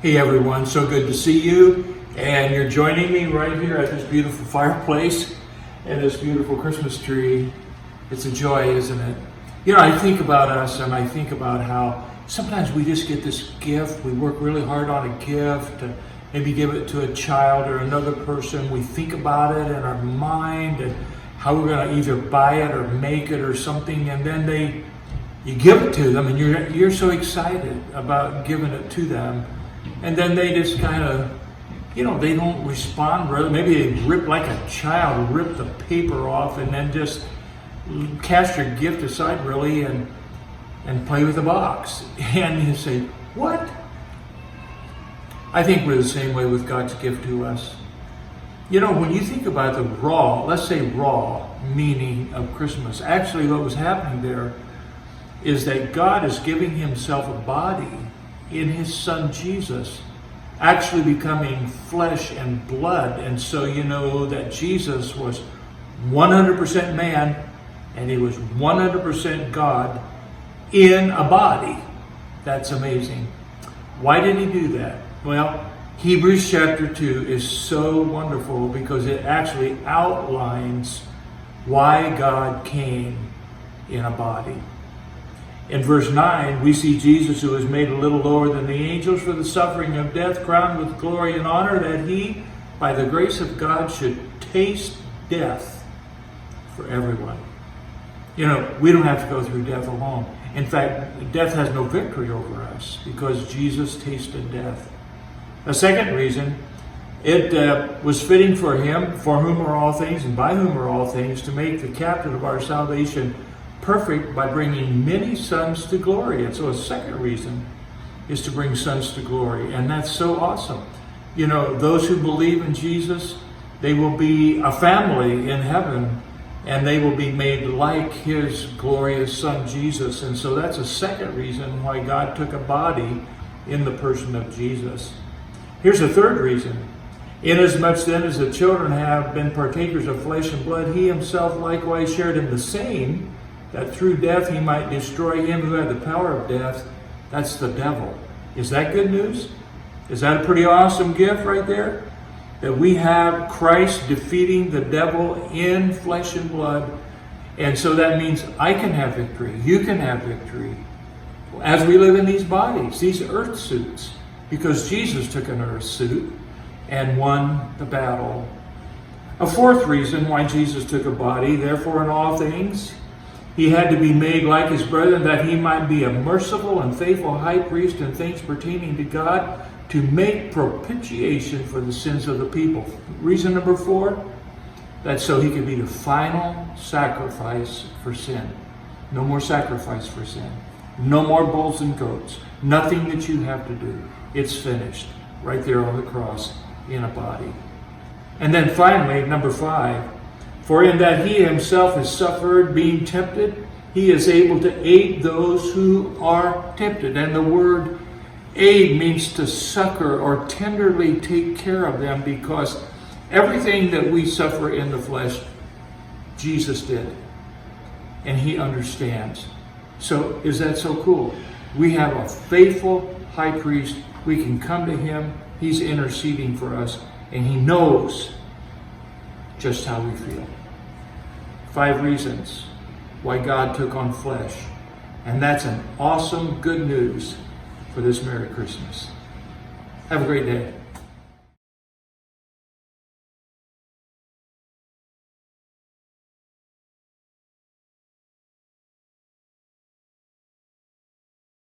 Hey everyone, so good to see you, and you're joining me right here at this beautiful fireplace and this beautiful Christmas tree. It's a joy, isn't it? You know, I think about us and I think about how sometimes we just get this gift. We work really hard on a gift, to maybe give it to a child or another person. We think about it in our mind and how we're going to either buy it or make it or something, and then you give it to them and you're so excited about giving it to them. And then they just kind of, they don't respond really. Maybe they rip like a child, rip the paper off and then just cast your gift aside really and play with the box. And you say, what? I think we're the same way with God's gift to us. You know, when you think about the raw, let's say raw meaning of Christmas, actually what was happening there is that God is giving himself a body in his son Jesus, actually becoming flesh and blood. And so you know that Jesus was 100% man and he was 100% God in a body. That's amazing. Why did he do that? Well, Hebrews chapter 2 is so wonderful because it actually outlines why God came in a body. In verse 9, we see Jesus, who was made a little lower than the angels for the suffering of death, crowned with glory and honor, that he, by the grace of God, should taste death for everyone. You know, we don't have to go through death alone. In fact, death has no victory over us because Jesus tasted death. A second reason, it was fitting for him, for whom are all things and by whom are all things, to make the captain of our salvation perfect by bringing many sons to glory. And so a second reason is to bring sons to glory. And that's so awesome. You know, those who believe in Jesus, they will be a family in heaven and they will be made like his glorious son Jesus. And so that's a second reason why God took a body in the person of Jesus. Here's a third reason. Inasmuch then as the children have been partakers of flesh and blood, he himself likewise shared in the same, that through death he might destroy him who had the power of death. That's the devil. Is that good news? Is that a pretty awesome gift right there? That we have Christ defeating the devil in flesh and blood. And so that means I can have victory. You can have victory. As we live in these bodies, these earth suits. Because Jesus took an earth suit and won the battle. A fourth reason why Jesus took a body, therefore in all things, he had to be made like his brethren, that he might be a merciful and faithful high priest in things pertaining to God, to make propitiation for the sins of the people. Reason number 4, that so he could be the final sacrifice for sin. No more sacrifice for sin. No more bulls and goats. Nothing that you have to do. It's finished right there on the cross in a body. And then finally, number 5, for in that he himself has suffered being tempted, he is able to aid those who are tempted. And the word aid means to succor or tenderly take care of them, because everything that we suffer in the flesh, Jesus did. And he understands. So is that so cool? We have a faithful high priest. We can come to him. He's interceding for us. And he knows just how we feel. 5 reasons why God took on flesh. And that's an awesome good news for this Merry Christmas. Have a great day.